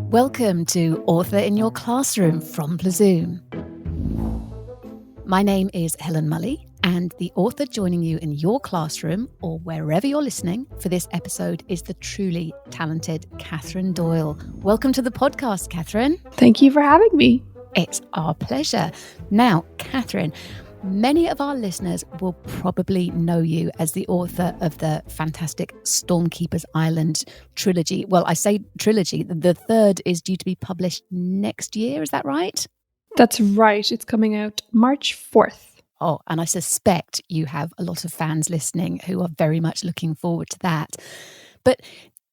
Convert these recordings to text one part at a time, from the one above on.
Welcome to Author in Your Classroom from Plazoom. My name is Helen Mulley, and the author joining you in your classroom or wherever you're listening for this episode is the truly talented Catherine Doyle. Welcome to the podcast, Catherine. Thank you for having me. It's our pleasure. Now, Catherine, many of our listeners will probably know you as the author of the fantastic Stormkeeper's Island trilogy. Well, I say trilogy. The third is due to be published next year. Is that right? That's right. It's coming out March 4th. Oh, and I suspect you have a lot of fans listening who are very much looking forward to that. But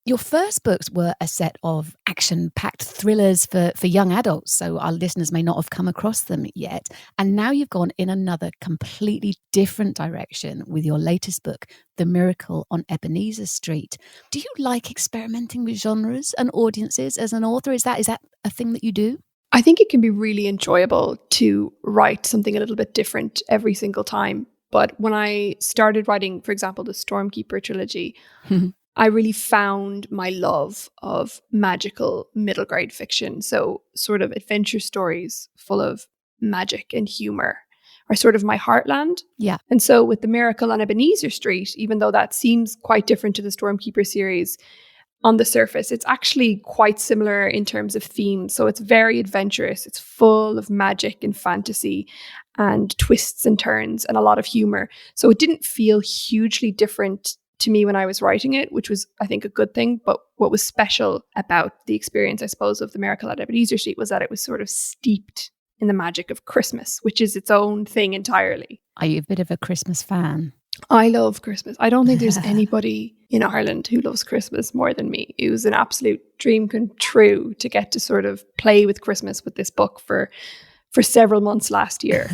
your first books were a set of action-packed thrillers for young adults, so our listeners may not have come across them yet. And now you've gone in another completely different direction with your latest book, The Miracle on Ebenezer Street. Do you like experimenting with genres and audiences as an author? Is that a thing that you do? I think it can be really enjoyable to write something a little bit different every single time. But when I started writing, for example, the Stormkeeper trilogy, I really found my love of magical middle grade fiction. So sort of adventure stories full of magic and humor are sort of my heartland. Yeah. And so with The Miracle on Ebenezer Street, even though that seems quite different to the Stormkeeper series, on the surface, it's actually quite similar in terms of theme. So it's very adventurous. It's full of magic and fantasy and twists and turns and a lot of humor. So it didn't feel hugely different to me when I was writing it, which was, I think, a good thing. But what was special about the experience, I suppose, of The Miracle at Ebenezer Street was that it was sort of steeped in the magic of Christmas, which is its own thing entirely. Are you a bit of a Christmas fan? I love Christmas. I don't think there's anybody in Ireland who loves Christmas more than me. It was an absolute dream come true to get to sort of play with Christmas with this book for several months last year.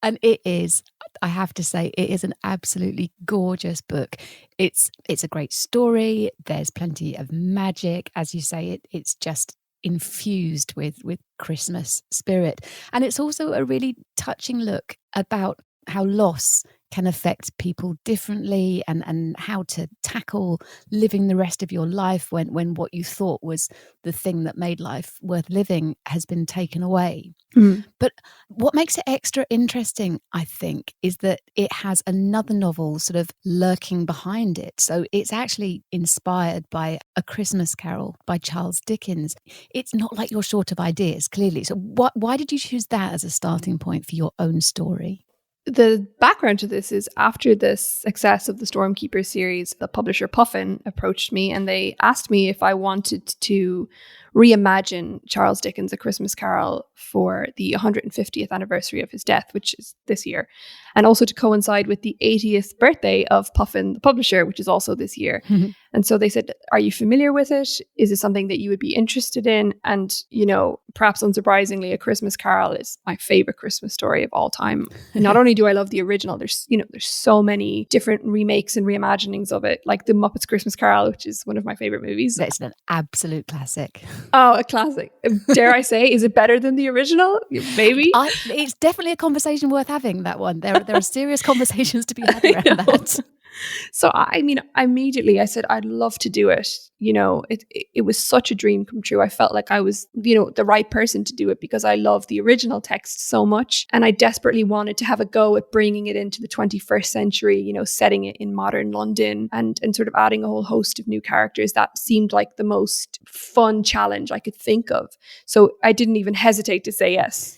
And it is, I have to say, it is an absolutely gorgeous book. It's a great story. There's plenty of magic. As you say, it's just infused with Christmas spirit. And it's also a really touching look about how loss can affect people differently and how to tackle living the rest of your life when what you thought was the thing that made life worth living has been taken away. But what makes it extra interesting, I think, is that it has another novel sort of lurking behind it. So it's actually inspired by A Christmas Carol by Charles Dickens. It's not like you're short of ideas, clearly. So why did you choose that as a starting point for your own story? The background to this is after the success of the Stormkeeper series, the publisher Puffin approached me and they asked me if I wanted to reimagine Charles Dickens' A Christmas Carol for the 150th anniversary of his death, which is this year, and also to coincide with the 80th birthday of Puffin, the publisher, which is also this year. And so they said, are you familiar with it? Is it something that you would be interested in? And, you know, perhaps unsurprisingly, A Christmas Carol is my favorite Christmas story of all time. And not only do I love the original, there's so many different remakes and reimaginings of it, like The Muppets Christmas Carol, which is one of my favorite movies. That's an absolute classic. Oh, a classic. Dare I say, is it better than the original? Maybe. It's definitely a conversation worth having, that one. There are serious conversations to be had around that. So, I mean, immediately I said, I'd love to do it. You know, it was such a dream come true. I felt like I was, the right person to do it because I love the original text so much. And I desperately wanted to have a go at bringing it into the 21st century, setting it in modern London and sort of adding a whole host of new characters. That seemed like the most fun challenge I could think of. So I didn't even hesitate to say yes,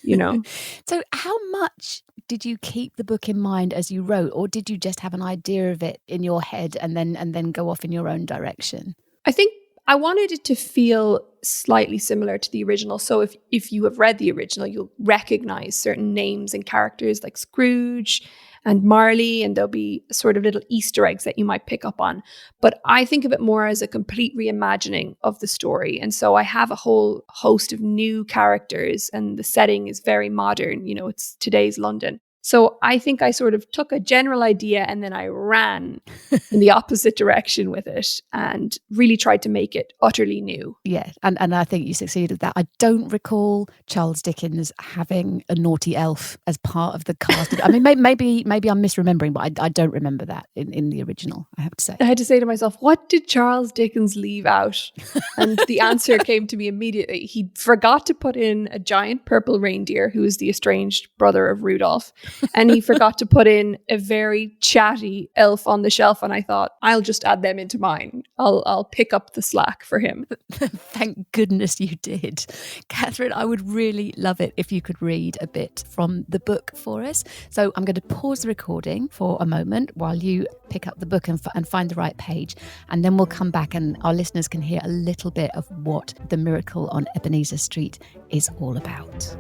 So how much did you keep the book in mind as you wrote, or did you just have an idea of it in your head and then go off in your own direction? I think I wanted it to feel slightly similar to the original. So if you have read the original, you'll recognize certain names and characters like Scrooge and Marley, and there'll be sort of little Easter eggs that you might pick up on. But I think of it more as a complete reimagining of the story. And so I have a whole host of new characters and the setting is very modern. It's today's London. So I think I sort of took a general idea and then I ran in the opposite direction with it and really tried to make it utterly new. Yeah, and I think you succeeded with that. I don't recall Charles Dickens having a naughty elf as part of the cast. I mean, maybe I'm misremembering, but I don't remember that in the original, I have to say. I had to say to myself, what did Charles Dickens leave out? And the answer came to me immediately. He forgot to put in a giant purple reindeer who is the estranged brother of Rudolph. And he forgot to put in a very chatty elf on the shelf. And I thought, I'll just add them into mine. I'll pick up the slack for him. Thank goodness you did. Catherine, I would really love it if you could read a bit from the book for us. So I'm going to pause the recording for a moment while you pick up the book and find the right page. And then we'll come back and our listeners can hear a little bit of what The Miracle on Ebenezer Street is all about.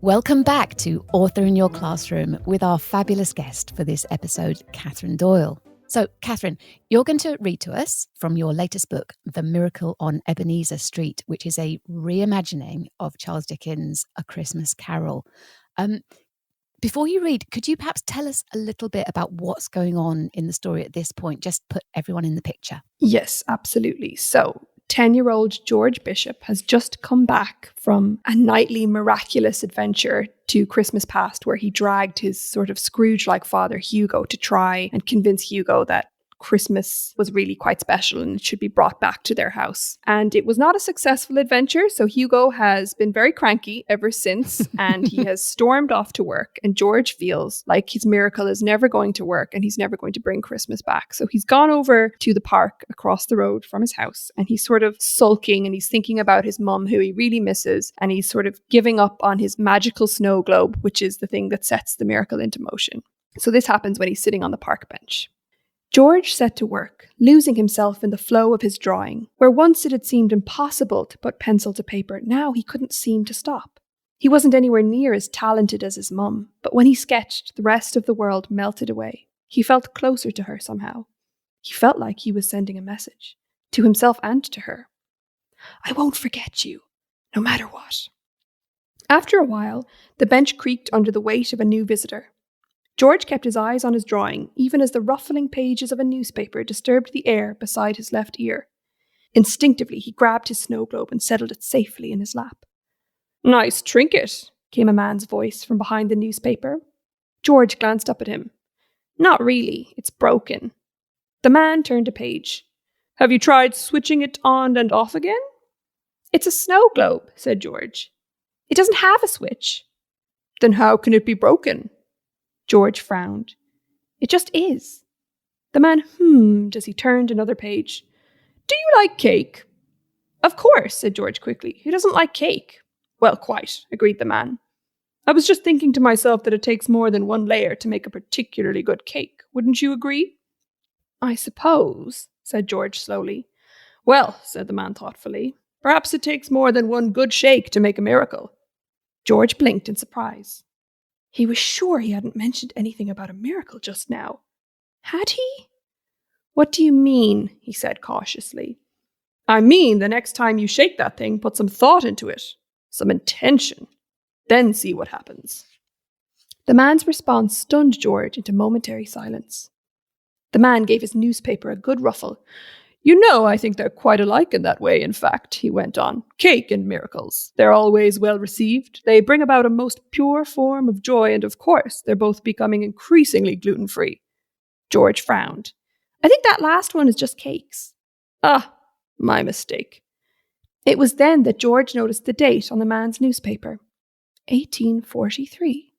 Welcome back to Author in Your Classroom with our fabulous guest for this episode, Catherine Doyle. So, Catherine, you're going to read to us from your latest book, The Miracle on Ebenezer Street, which is a reimagining of Charles Dickens' A Christmas Carol. Before you read, could you perhaps tell us a little bit about what's going on in the story at this point? Just put everyone in the picture. Yes, absolutely. So, 10-year-old George Bishop has just come back from a nightly miraculous adventure to Christmas past where he dragged his sort of Scrooge-like father, Hugo, to try and convince Hugo that Christmas was really quite special and it should be brought back to their house. And it was not a successful adventure, so Hugo has been very cranky ever since and he has stormed off to work, and George feels like his miracle is never going to work and he's never going to bring Christmas back. So he's gone over to the park across the road from his house and he's sort of sulking and he's thinking about his mum who he really misses, and he's sort of giving up on his magical snow globe, which is the thing that sets the miracle into motion. So this happens when he's sitting on the park bench. George set to work, losing himself in the flow of his drawing. Where once it had seemed impossible to put pencil to paper, now he couldn't seem to stop. He wasn't anywhere near as talented as his mum, but when he sketched, the rest of the world melted away. He felt closer to her somehow. He felt like he was sending a message, to himself and to her. I won't forget you, no matter what. After a while, the bench creaked under the weight of a new visitor. George kept his eyes on his drawing, even as the ruffling pages of a newspaper disturbed the air beside his left ear. Instinctively, he grabbed his snow globe and settled it safely in his lap. Nice trinket, came a man's voice from behind the newspaper. George glanced up at him. Not really, it's broken. The man turned a page. Have you tried switching it on and off again? It's a snow globe, said George. It doesn't have a switch. Then how can it be broken? George frowned. It just is. The man hummed as he turned another page. Do you like cake? Of course, said George quickly. Who doesn't like cake? Well, quite, agreed the man. I was just thinking to myself that it takes more than one layer to make a particularly good cake. Wouldn't you agree? I suppose, said George slowly. Well, said the man thoughtfully, perhaps it takes more than one good shake to make a miracle. George blinked in surprise. He was sure he hadn't mentioned anything about a miracle just now. Had he? What do you mean? He said cautiously. I mean, the next time you shake that thing, put some thought into it, some intention. Then see what happens. The man's response stunned George into momentary silence. The man gave his newspaper a good ruffle. You know, I think they're quite alike in that way, in fact, he went on. Cake and miracles. They're always well received. They bring about a most pure form of joy, and of course, they're both becoming increasingly gluten-free. George frowned. I think that last one is just cakes. Ah, my mistake. It was then that George noticed the date on the man's newspaper. 1843.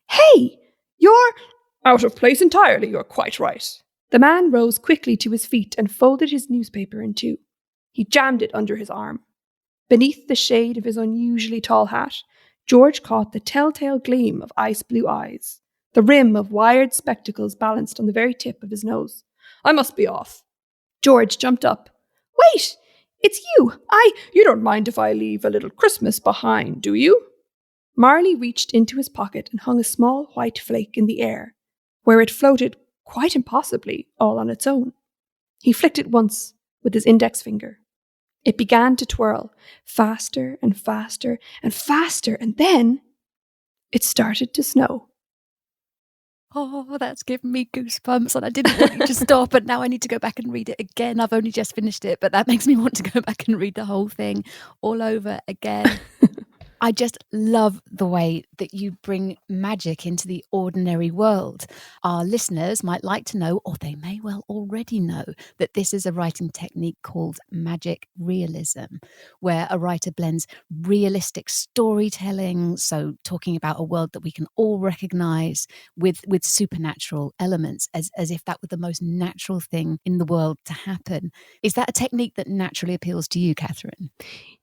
Hey, you're out of place entirely, you're quite right. The man rose quickly to his feet and folded his newspaper in two. He jammed it under his arm. Beneath the shade of his unusually tall hat, George caught the telltale gleam of ice-blue eyes. The rim of wired spectacles balanced on the very tip of his nose. I must be off. George jumped up. Wait, it's you. You don't mind if I leave a little Christmas behind, do you? Marley reached into his pocket and hung a small white flake in the air. Where it floated quite impossibly, all on its own. He flicked it once with his index finger. It began to twirl faster and faster and faster, and then it started to snow. Oh, that's given me goosebumps, and I didn't want you to stop, and now I need to go back and read it again. I've only just finished it, but that makes me want to go back and read the whole thing all over again. I just love the way that you bring magic into the ordinary world. Our listeners might like to know, or they may well already know, that this is a writing technique called magic realism, where a writer blends realistic storytelling, so talking about a world that we can all recognise, with supernatural elements, as if that were the most natural thing in the world to happen. Is that a technique that naturally appeals to you, Catherine?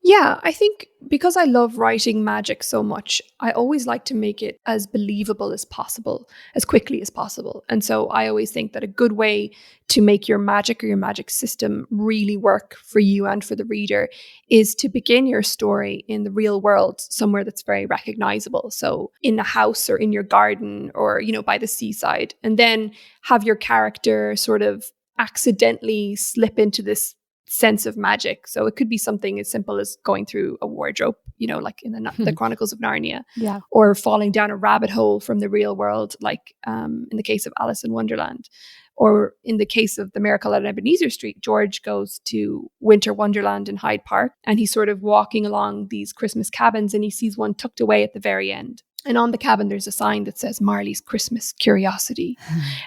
Yeah, I think because I love writing magic so much, I always like to make it as believable as possible, as quickly as possible. And so I always think that a good way to make your magic or your magic system really work for you and for the reader is to begin your story in the real world, somewhere that's very recognizable. So in a house or in your garden or, by the seaside, and then have your character sort of accidentally slip into this sense of magic. So it could be something as simple as going through a wardrobe, like in the Chronicles of Narnia, or falling down a rabbit hole from the real world, like in the case of Alice in Wonderland. Or in the case of The Miracle at Ebenezer Street, George goes to Winter Wonderland in Hyde Park, and he's sort of walking along these Christmas cabins, and he sees one tucked away at the very end. And on the cabin, there's a sign that says Marley's Christmas Curiosity.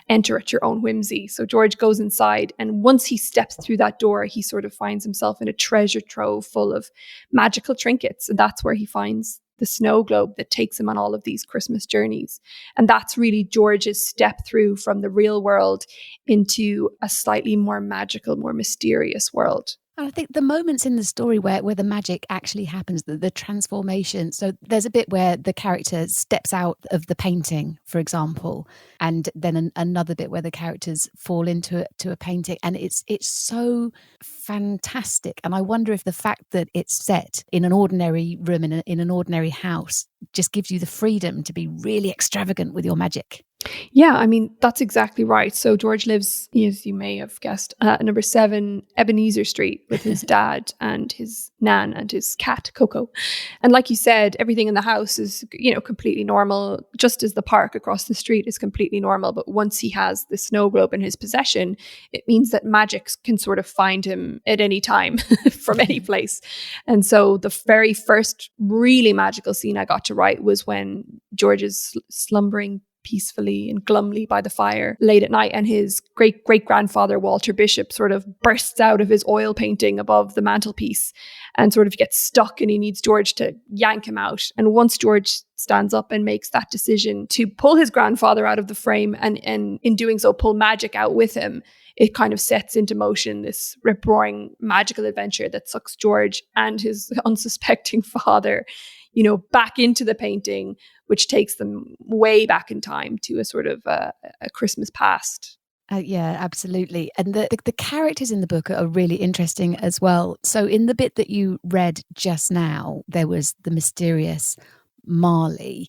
Enter at your own whimsy. So George goes inside, and once he steps through that door, he sort of finds himself in a treasure trove full of magical trinkets. And that's where he finds the snow globe that takes him on all of these Christmas journeys. And that's really George's step through from the real world into a slightly more magical, more mysterious world. And I think the moments in the story where the magic actually happens, the transformation. So there's a bit where the character steps out of the painting, for example, and then another bit where the characters fall into a painting. And it's so fantastic. And I wonder if the fact that it's set in an ordinary room, in an ordinary house, just gives you the freedom to be really extravagant with your magic. Yeah, I mean, that's exactly right. So George lives, as you may have guessed, at number 7 Ebenezer Street with his dad and his nan and his cat, Coco. And like you said, everything in the house is, completely normal, just as the park across the street is completely normal. But once he has the snow globe in his possession, it means that magic can sort of find him at any time from any place. And so the very first really magical scene I got to write was when George is slumbering peacefully and glumly by the fire late at night, and his great-great-grandfather Walter Bishop sort of bursts out of his oil painting above the mantelpiece and sort of gets stuck, and he needs George to yank him out. And once George stands up and makes that decision to pull his grandfather out of the frame, and in doing so pull magic out with him, it kind of sets into motion this rip-roaring magical adventure that sucks George and his unsuspecting father, back into the painting, which takes them way back in time to a sort of a Christmas past. Yeah, absolutely. And the characters in the book are really interesting as well. So in the bit that you read just now, there was the mysterious Marley.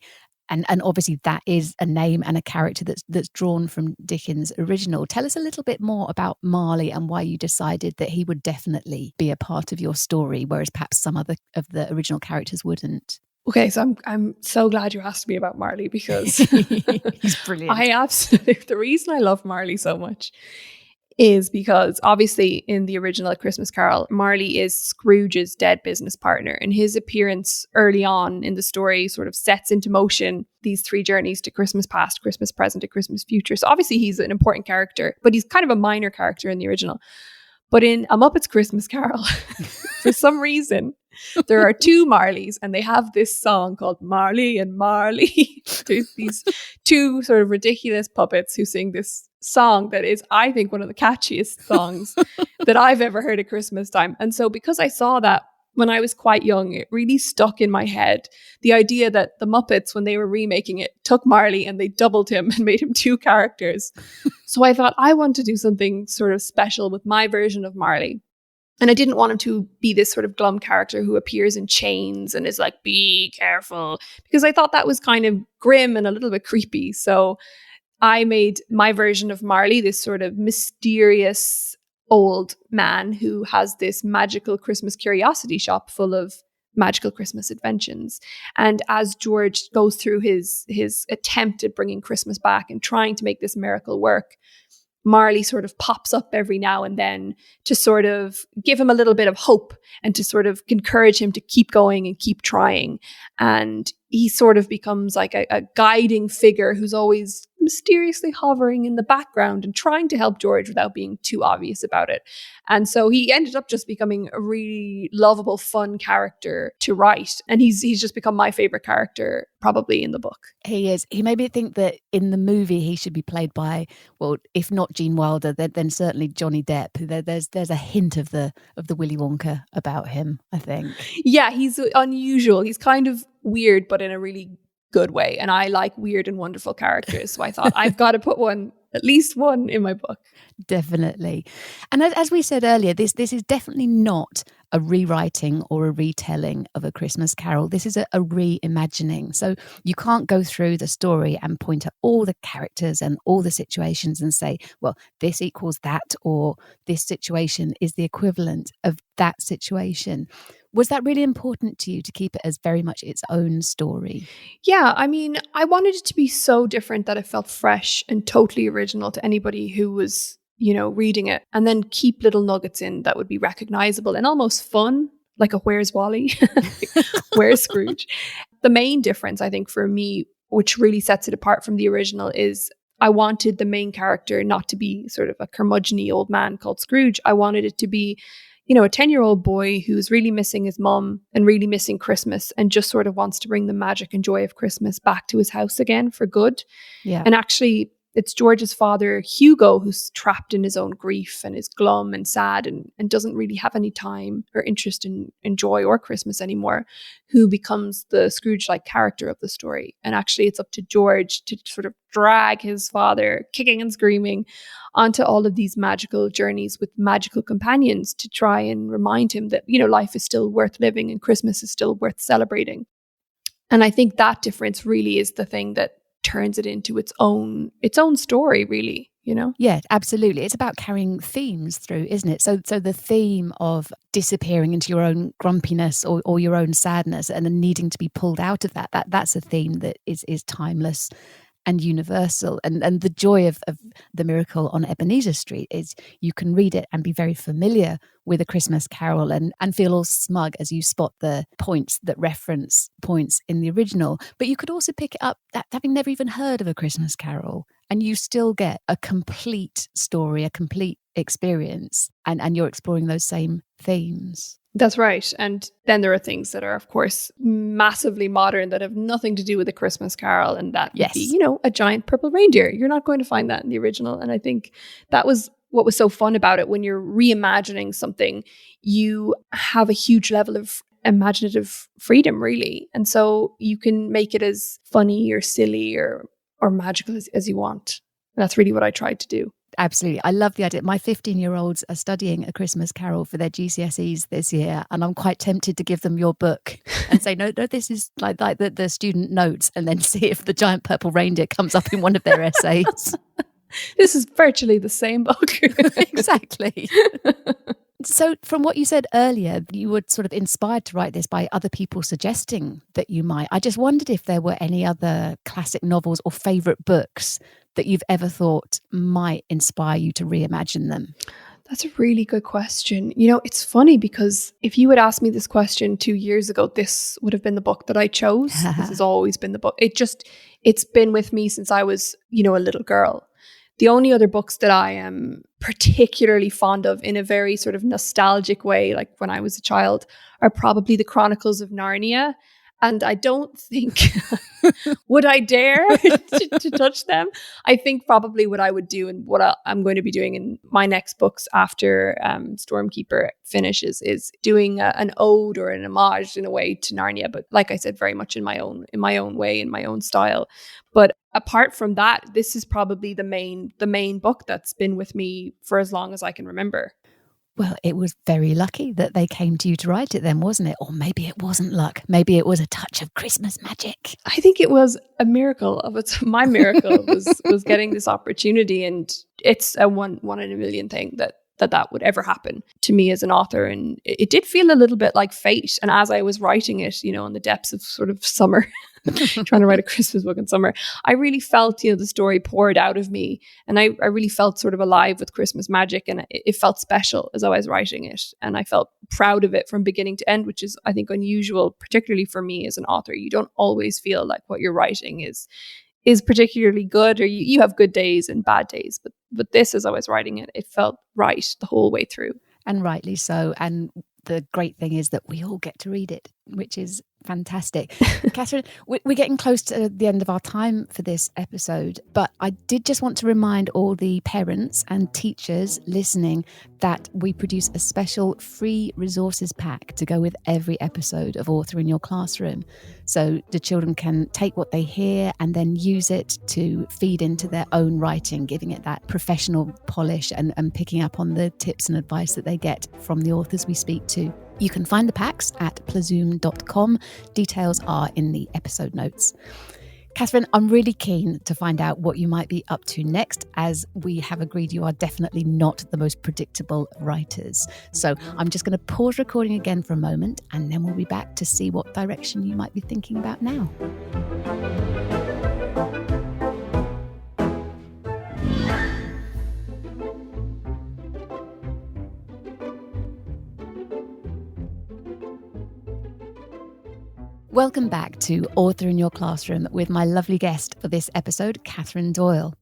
And obviously that is a name and a character that's drawn from Dickens' original. Tell us a little bit more about Marley and why you decided that he would definitely be a part of your story, whereas perhaps some other of the original characters wouldn't. Okay, so I'm so glad you asked me about Marley, because he's brilliant. The reason I love Marley so much is because obviously in the original A Christmas Carol, Marley is Scrooge's dead business partner, and his appearance early on in the story sort of sets into motion these 3 journeys to Christmas past, Christmas present, and Christmas future. So obviously he's an important character, but he's kind of a minor character in the original. But in A Muppet's Christmas Carol, for some reason, there are 2 Marleys, and they have this song called Marley and Marley. There's these 2 sort of ridiculous puppets who sing this song that is, I think, one of the catchiest songs that I've ever heard at Christmas time. And so because I saw that when I was quite young, it really stuck in my head. The idea that the Muppets, when they were remaking it, took Marley and they doubled him and made him 2 characters. So I thought, I want to do something sort of special with my version of Marley. And I didn't want him to be this sort of glum character who appears in chains and is like, be careful, because I thought that was kind of grim and a little bit creepy. So I made my version of Marley, this sort of mysterious old man who has this magical Christmas curiosity shop full of magical Christmas inventions. And as George goes through his attempt at bringing Christmas back and trying to make this miracle work, Marley sort of pops up every now and then to sort of give him a little bit of hope and to sort of encourage him to keep going and keep trying. And he sort of becomes like a guiding figure who's always mysteriously hovering in the background and trying to help George without being too obvious about it. And so he ended up just becoming a really lovable, fun character to write. And he's just become my favorite character probably in the book. He is. He made me think that in the movie he should be played by, well, if not Gene Wilder, then certainly Johnny Depp. There's a hint of the Willy Wonka about him, I think. Yeah, he's unusual. He's kind of weird, but in a really good way. And I like weird and wonderful characters. So I thought I've got to put at least one in my book. Definitely. And as we said earlier, this is definitely not a rewriting or a retelling of A Christmas Carol. This is a reimagining. So you can't go through the story and point at all the characters and all the situations and say, well, this equals that, or this situation is the equivalent of that situation. Was that really important to you to keep it as very much its own story? Yeah, I mean, I wanted it to be so different that it felt fresh and totally original to anybody who was, reading it, and then keep little nuggets in that would be recognizable and almost fun, like a Where's Wally? Where's Scrooge? The main difference, I think, for me, which really sets it apart from the original, is I wanted the main character not to be sort of a curmudgeon-y old man called Scrooge. I wanted it to be a 10-year-old boy who's really missing his mum and really missing Christmas and just sort of wants to bring the magic and joy of Christmas back to his house again for good. Yeah. And actually, it's George's father, Hugo, who's trapped in his own grief and is glum and sad and doesn't really have any time or interest in joy or Christmas anymore, who becomes the Scrooge-like character of the story. And actually, it's up to George to sort of drag his father, kicking and screaming, onto all of these magical journeys with magical companions to try and remind him that, life is still worth living and Christmas is still worth celebrating. And I think that difference really is the thing that turns it into its own story, really, Yeah, absolutely. It's about carrying themes through, isn't it? So the theme of disappearing into your own grumpiness or your own sadness and then needing to be pulled out of that's a theme that is timeless and universal. And the joy of The Miracle on Ebenezer Street is you can read it and be very familiar with A Christmas Carol and feel all smug as you spot the points that reference points in the original. But you could also pick it up having never even heard of A Christmas Carol, and you still get a complete story, a complete experience, and you're exploring those same themes. That's right. And then there are things that are, of course, massively modern that have nothing to do with A Christmas Carol. And that would be, a giant purple reindeer. You're not going to find that in the original. And I think that was what was so fun about it. When you're reimagining something, you have a huge level of imaginative freedom, really. And so you can make it as funny or silly or magical as you want. And that's really what I tried to do. Absolutely. I love the idea. My 15-year-olds are studying A Christmas Carol for their GCSEs this year, and I'm quite tempted to give them your book and say, no, this is like the student notes, and then see if the giant purple reindeer comes up in one of their essays. This is virtually the same book. Exactly. So from what you said earlier, you were sort of inspired to write this by other people suggesting that you might. I just wondered if there were any other classic novels or favourite books that you've ever thought might inspire you to reimagine them. That's a really good question. It's funny because if you had asked me this question 2 years ago, this would have been the book that I chose. This has always been the book. It's been with me since I was, a little girl. The only other books that I am particularly fond of in a very sort of nostalgic way, like when I was a child, are probably the Chronicles of Narnia. And I don't think, would I dare to touch them? I think probably what I would do and what I'm going to be doing in my next books after Stormkeeper finishes is doing an ode or an homage in a way to Narnia. But like I said, very much in my own way, in my own style. But apart from that, this is probably the main book that's been with me for as long as I can remember. Well, it was very lucky that they came to you to write it then, wasn't it? Or maybe it wasn't luck. Maybe it was a touch of Christmas magic. I think it was a miracle of its. My miracle was getting this opportunity, and it's a one in a million thing that would ever happen to me as an author. And it did feel a little bit like fate. And as I was writing it, in the depths of sort of summer, trying to write a Christmas book in summer, I really felt, the story poured out of me. And I really felt sort of alive with Christmas magic. And it felt special as I was writing it. And I felt proud of it from beginning to end, which is, I think, unusual, particularly for me as an author. You don't always feel like what you're writing is particularly good, or you have good days and bad days. But this, as I was writing it, it felt right the whole way through. And rightly so. And the great thing is that we all get to read it, which is fantastic. Catherine, we're getting close to the end of our time for this episode, but I did just want to remind all the parents and teachers listening that we produce a special free resources pack to go with every episode of Author in Your Classroom. So the children can take what they hear and then use it to feed into their own writing, giving it that professional polish and picking up on the tips and advice that they get from the authors we speak to. You can find the packs at plazoom.com. Details are in the episode notes. Catherine, I'm really keen to find out what you might be up to next, as we have agreed you are definitely not the most predictable writers. So I'm just going to pause recording again for a moment, and then we'll be back to see what direction you might be thinking about now. Welcome back to Author in Your Classroom with my lovely guest for this episode, Catherine Doyle.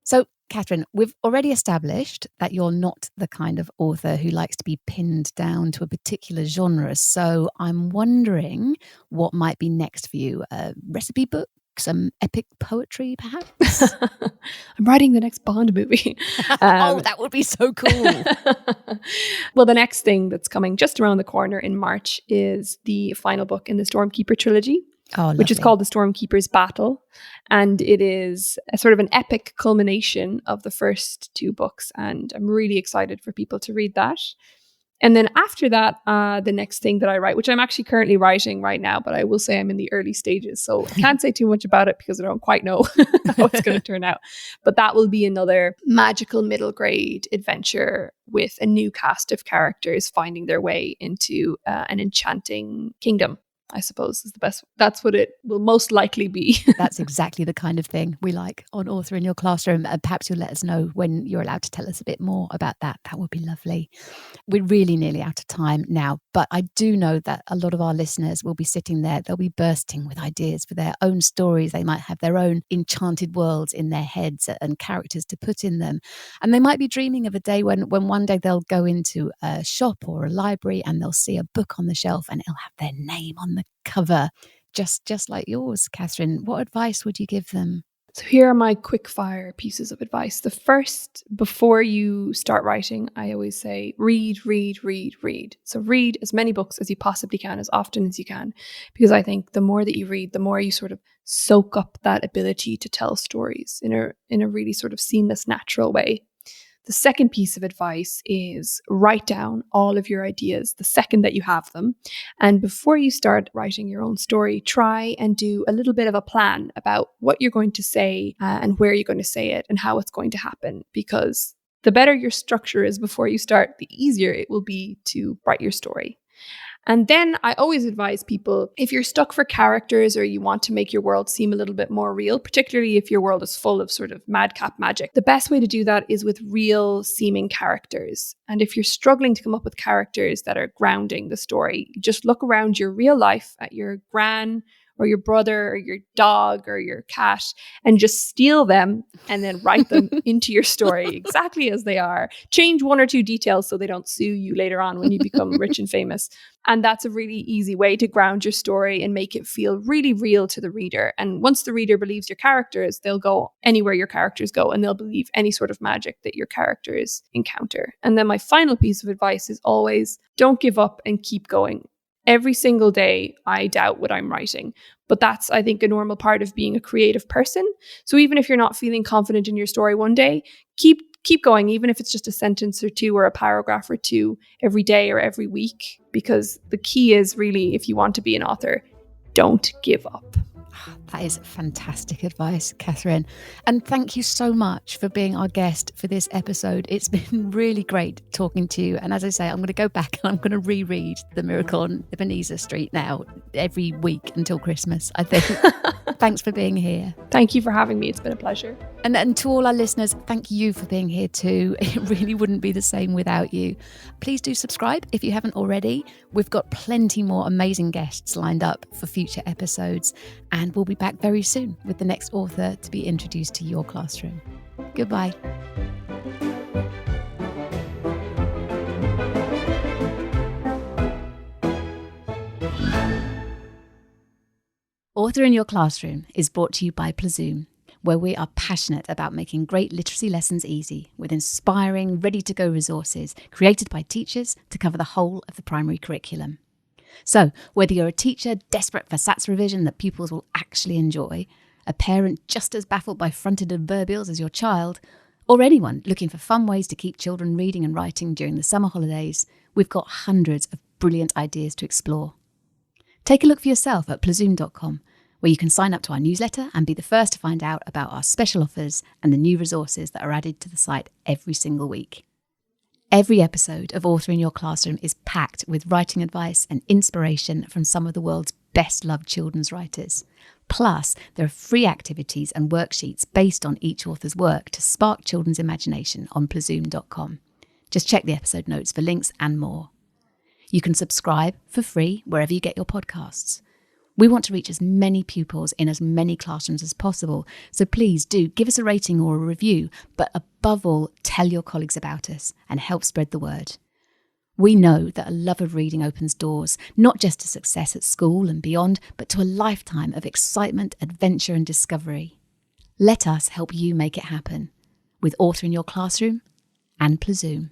So, Catherine, we've already established that you're not the kind of author who likes to be pinned down to a particular genre. So I'm wondering what might be next for you. A recipe book? Some epic poetry, perhaps? I'm writing the next Bond movie. Oh, that would be so cool. Well, the next thing that's coming just around the corner in March is the final book in the Stormkeeper trilogy, which is called The Stormkeeper's Battle. And it is a sort of an epic culmination of the first two books. And I'm really excited for people to read that. And then after that, the next thing that I write, which I'm actually currently writing right now, but I will say I'm in the early stages. So I can't say too much about it because I don't quite know how it's going to turn out. But that will be another magical middle grade adventure with a new cast of characters finding their way into an enchanting kingdom, I suppose, is the best. That's what it will most likely be. That's exactly the kind of thing we like on Author in Your Classroom. And perhaps you'll let us know when you're allowed to tell us a bit more about that. That would be lovely. We're really nearly out of time now, but I do know that a lot of our listeners will be sitting there. They'll be bursting with ideas for their own stories. They might have their own enchanted worlds in their heads and characters to put in them. And they might be dreaming of a day when one day they'll go into a shop or a library and they'll see a book on the shelf and it'll have their name on the cover, just like yours. Catherine, what advice would you give them? So here are my quick fire pieces of advice. The first, before you start writing, I always say, read, read, read, read. So read as many books as you possibly can, as often as you can, because I think the more that you read, the more you sort of soak up that ability to tell stories in a really sort of seamless, natural way. The second piece of advice is write down all of your ideas the second that you have them. And before you start writing your own story, try and do a little bit of a plan about what you're going to say and where you're going to say it and how it's going to happen. Because the better your structure is before you start, the easier it will be to write your story. And then I always advise people, if you're stuck for characters or you want to make your world seem a little bit more real, particularly if your world is full of sort of madcap magic, the best way to do that is with real seeming characters. And if you're struggling to come up with characters that are grounding the story, just look around your real life at your gran or your brother or your dog or your cat and just steal them and then write them into your story exactly as they are. Change one or two details so they don't sue you later on when you become rich and famous. And that's a really easy way to ground your story and make it feel really real to the reader. And once the reader believes your characters, they'll go anywhere your characters go and they'll believe any sort of magic that your characters encounter. And then my final piece of advice is always don't give up and keep going. Every single day, I doubt what I'm writing. But that's, I think, a normal part of being a creative person. So even if you're not feeling confident in your story one day, keep keep going, even if it's just a sentence or two or a paragraph or two every day or every week, because the key is really, if you want to be an author, don't give up. That is fantastic advice, Catherine. And thank you so much for being our guest for this episode. It's been really great talking to you. And as I say, I'm going to go back and I'm going to reread The Miracle on Ebenezer Street now every week until Christmas, I think. Thanks for being here. Thank you for having me. It's been a pleasure. And to all our listeners, thank you for being here too. It really wouldn't be the same without you. Please do subscribe if you haven't already. We've got plenty more amazing guests lined up for future episodes, and we'll be back very soon with the next author to be introduced to your classroom. Goodbye. Author in Your Classroom is brought to you by Plazoom, where we are passionate about making great literacy lessons easy with inspiring, ready-to-go resources created by teachers to cover the whole of the primary curriculum. So, whether you're a teacher desperate for SATs revision that pupils will actually enjoy, a parent just as baffled by fronted adverbials as your child, or anyone looking for fun ways to keep children reading and writing during the summer holidays, we've got hundreds of brilliant ideas to explore. Take a look for yourself at plazoom.com, where you can sign up to our newsletter and be the first to find out about our special offers and the new resources that are added to the site every single week. Every episode of Author in Your Classroom is packed with writing advice and inspiration from some of the world's best-loved children's writers. Plus, there are free activities and worksheets based on each author's work to spark children's imagination on plazoom.com. Just check the episode notes for links and more. You can subscribe for free wherever you get your podcasts. We want to reach as many pupils in as many classrooms as possible, so please do give us a rating or a review, but above all, tell your colleagues about us and help spread the word. We know that a love of reading opens doors, not just to success at school and beyond, but to a lifetime of excitement, adventure and discovery. Let us help you make it happen with Author in Your Classroom and Plazoom.